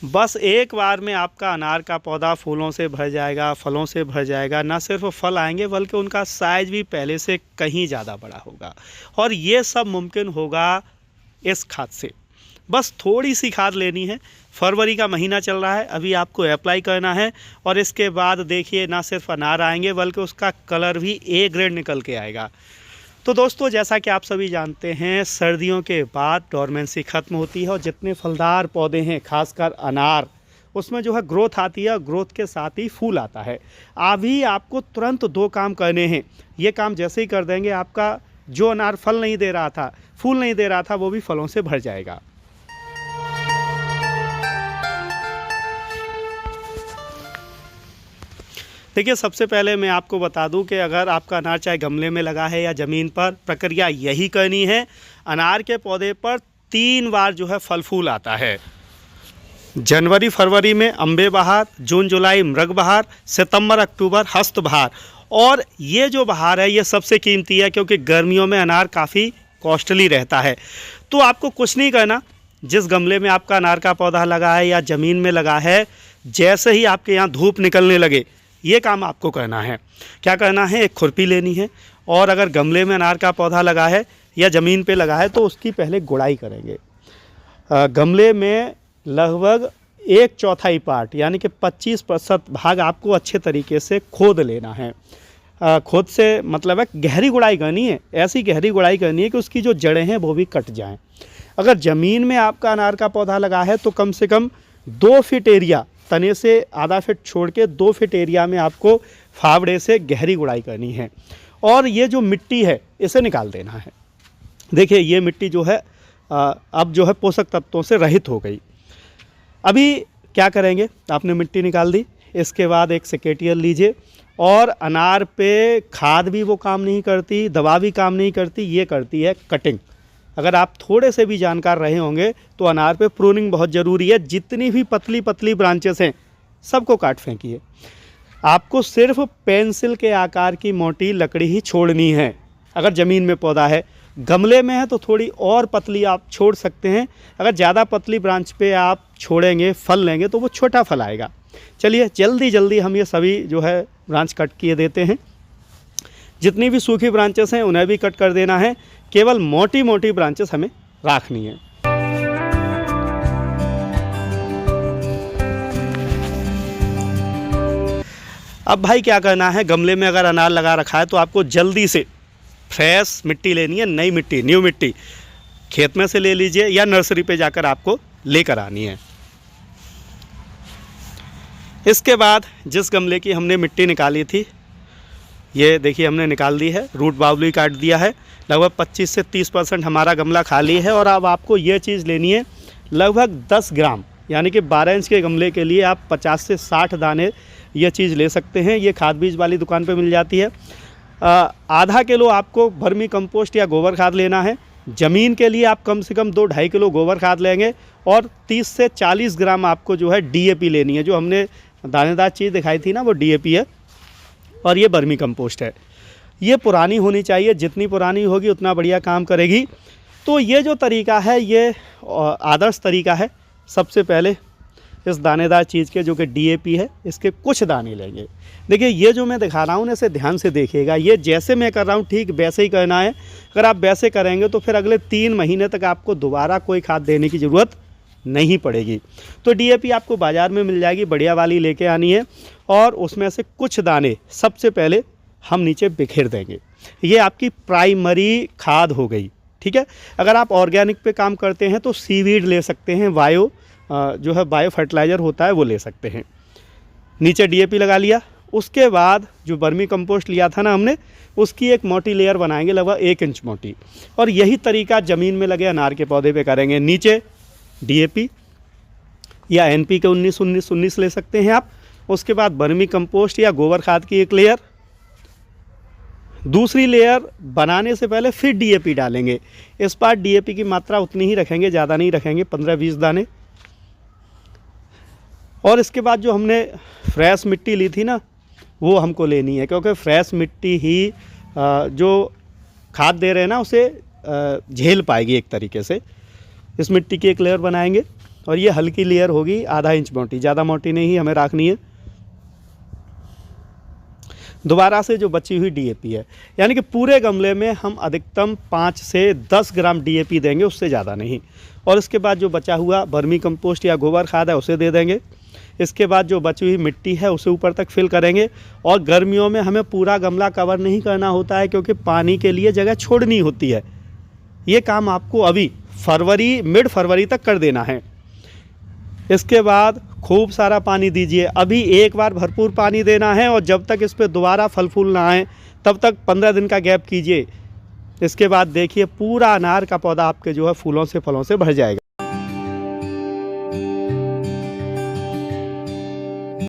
बस एक बार में आपका अनार का पौधा फूलों से भर जाएगा, फलों से भर जाएगा। ना सिर्फ फल आएंगे बल्कि उनका साइज भी पहले से कहीं ज़्यादा बड़ा होगा। और ये सब मुमकिन होगा इस खाद से। बस थोड़ी सी खाद लेनी है। फरवरी का महीना चल रहा है, अभी आपको अप्लाई करना है और इसके बाद देखिए ना सिर्फ अनार आएंगे बल्कि उसका कलर भी ए ग्रेड निकल के आएगा। तो दोस्तों, जैसा कि आप सभी जानते हैं, सर्दियों के बाद डोरमेंसी ख़त्म होती है और जितने फलदार पौधे हैं, खासकर अनार, उसमें जो है ग्रोथ आती है और ग्रोथ के साथ ही फूल आता है। अभी आपको तुरंत दो काम करने हैं। ये काम जैसे ही कर देंगे, आपका जो अनार फल नहीं दे रहा था, फूल नहीं दे रहा था, वो भी फलों से भर जाएगा। देखिए, सबसे पहले मैं आपको बता दूं कि अगर आपका अनार चाहे गमले में लगा है या ज़मीन पर, प्रक्रिया यही करनी है। अनार के पौधे पर 3 बार जो है फल फूल आता है। जनवरी फरवरी में अम्बे बहार, जून जुलाई मृग बहार, सितंबर अक्टूबर हस्त बहार। और ये जो बहार है ये सबसे कीमती है, क्योंकि गर्मियों में अनार काफ़ी कॉस्टली रहता है। तो आपको कुछ नहीं करना, जिस गमले में आपका अनार का पौधा लगा है या ज़मीन में लगा है, जैसे ही आपके यहाँ धूप निकलने लगे, ये काम आपको करना है। क्या करना है, एक खुरपी लेनी है और अगर गमले में अनार का पौधा लगा है या ज़मीन पे लगा है तो उसकी पहले गुड़ाई करेंगे। गमले में लगभग 1/4 पार्ट यानी कि 25% भाग आपको अच्छे तरीके से खोद लेना है। खोद से मतलब है गहरी गुड़ाई करनी है, ऐसी गहरी गुड़ाई करनी है कि उसकी जो जड़ें हैं वो भी कट जाएं। अगर ज़मीन में आपका अनार का पौधा लगा है तो कम से कम 2 फीट एरिया, तने से आधा फीट छोड़ के 2 फीट एरिया में आपको फावड़े से गहरी गुड़ाई करनी है। और ये जो मिट्टी है इसे निकाल देना है। देखिए, ये मिट्टी जो है अब जो है पोषक तत्वों से रहित हो गई। अभी क्या करेंगे, आपने मिट्टी निकाल दी, इसके बाद एक सेकेटियर लीजिए और अनार पे खाद भी वो काम नहीं करती, दवा भी काम नहीं करती, ये करती है कटिंग। अगर आप थोड़े से भी जानकार रहे होंगे तो अनार पे प्रूनिंग बहुत ज़रूरी है। जितनी भी पतली पतली ब्रांचेस हैं सबको काट फेंकिए। आपको सिर्फ पेंसिल के आकार की मोटी लकड़ी ही छोड़नी है। अगर ज़मीन में पौधा है, गमले में है तो थोड़ी और पतली आप छोड़ सकते हैं। अगर ज़्यादा पतली ब्रांच पे आप छोड़ेंगे, फल लेंगे तो वो छोटा फल आएगा। चलिए जल्दी जल्दी हम ये सभी जो है ब्रांच कट किए देते हैं। जितनी भी सूखी ब्रांचेस हैं उन्हें भी कट कर देना है, केवल मोटी मोटी ब्रांचेस हमें रखनी है। अब भाई क्या करना है, गमले में अगर अनार लगा रखा है तो आपको जल्दी से फ्रेश मिट्टी लेनी है, नई मिट्टी, न्यू मिट्टी। खेत में से ले लीजिए या नर्सरी पे जाकर आपको लेकर आनी है। इसके बाद जिस गमले की हमने मिट्टी निकाली थी, ये देखिए हमने निकाल दी है, रूट बाउली काट दिया है। लगभग 25 से 30% हमारा गमला खाली है। और अब आपको ये चीज़ लेनी है लगभग 10 ग्राम, यानी कि 12 इंच के गमले के लिए आप 50 से 60 दाने ये चीज़ ले सकते हैं। ये खाद बीज वाली दुकान पे मिल जाती है। आधा किलो आपको वर्मी कंपोस्ट या गोबर खाद लेना है। ज़मीन के लिए आप कम से कम 2-2.5 किलो गोबर खाद लेंगे और 30 से 40 ग्राम आपको जो है DAP लेनी है। जो हमने दानेदार चीज़ दिखाई थी ना, वो DAP है और ये वर्मी कंपोस्ट है। ये पुरानी होनी चाहिए, जितनी पुरानी होगी उतना बढ़िया काम करेगी। तो ये जो तरीका है ये आदर्श तरीका है। सबसे पहले इस दानेदार चीज़ के जो कि DAP है, इसके कुछ दाने लेंगे। देखिए, ये जो मैं दिखा रहा हूँ इसे ध्यान से देखिएगा। ये जैसे मैं कर रहा हूँ ठीक वैसे ही करना है। अगर आप वैसे करेंगे तो फिर अगले 3 महीने तक आपको दोबारा कोई खाद देने की ज़रूरत नहीं पड़ेगी। तो DAP आपको बाज़ार में मिल जाएगी, बढ़िया वाली लेके आनी है और उसमें से कुछ दाने सबसे पहले हम नीचे बिखेर देंगे। ये आपकी प्राइमरी खाद हो गई, ठीक है। अगर आप ऑर्गेनिक पे काम करते हैं तो सीवीड ले सकते हैं, जो है बायो फर्टिलाइज़र होता है वो ले सकते हैं। नीचे DAP लगा लिया। उसके बाद जो वर्मी कंपोस्ट लिया था ना हमने, उसकी एक मोटी लेयर बनाएंगे, लगभग 1 इंच मोटी। और यही तरीका ज़मीन में लगे अनार के पौधे पे करेंगे। नीचे DAP या NPK 19-19-19 ले सकते हैं आप। उसके बाद वर्मी कंपोस्ट या गोबर खाद की एक लेयर। दूसरी लेयर बनाने से पहले फिर DAP डालेंगे। इस बार DAP की मात्रा उतनी ही रखेंगे, ज़्यादा नहीं रखेंगे, 15-20 दाने। और इसके बाद जो हमने फ्रेश मिट्टी ली थी ना, वो हमको लेनी है, क्योंकि फ्रेश मिट्टी ही जो खाद दे रहे हैं ना उसे झेल पाएगी एक तरीके से। इस मिट्टी की एक लेयर बनाएंगे और ये हल्की लेयर होगी, आधा इंच मोटी, ज़्यादा मोटी नहीं हमें रखनी है। दोबारा से जो बची हुई डीएपी है, यानी कि पूरे गमले में हम अधिकतम 5 से 10 ग्राम डीएपी देंगे, उससे ज़्यादा नहीं। और इसके बाद जो बचा हुआ वर्मी कंपोस्ट या गोबर खाद है उसे दे देंगे। इसके बाद जो बची हुई मिट्टी है उसे ऊपर तक फिल करेंगे। और गर्मियों में हमें पूरा गमला कवर नहीं करना होता है, क्योंकि पानी के लिए जगह छोड़नी होती है। ये काम आपको अभी मिड फरवरी तक कर देना है। इसके बाद खूब सारा पानी दीजिए। अभी एक बार भरपूर पानी देना है, और जब तक इस पर दोबारा फल फूल ना आए तब तक 15 दिन का गैप कीजिए। इसके बाद देखिए पूरा अनार का पौधा आपके जो है फूलों से फलों से भर जाएगा।